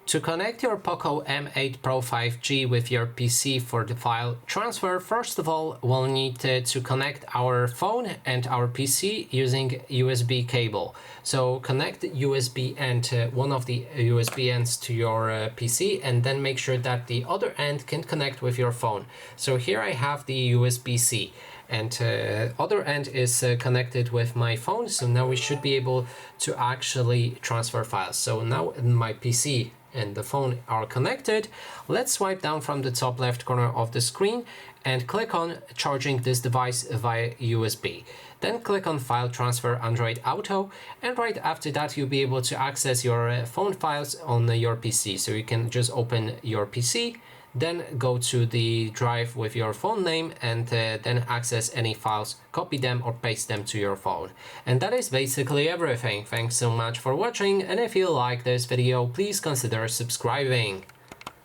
To connect your POCO M8 Pro 5G with your PC for the file transfer, first of all, we'll need to connect our phone and our PC using USB cable. So connect USB end, one of the USB ends to your PC, and then make sure that the other end can connect with your phone. So here I have the USB-C, and other end is connected with my phone. So now we should be able to actually transfer files. So now my PC and the phone are connected. Let's swipe down from the top left corner of the screen and click on charging this device via USB. Then click on File Transfer Android Auto, and right after that you'll be able to access your phone files on your PC. So you can just open your PC, then go to the drive with your phone name, and then access any files, copy them or paste them to your phone. And that is basically everything. Thanks so much for watching, and if you like this video, please consider subscribing.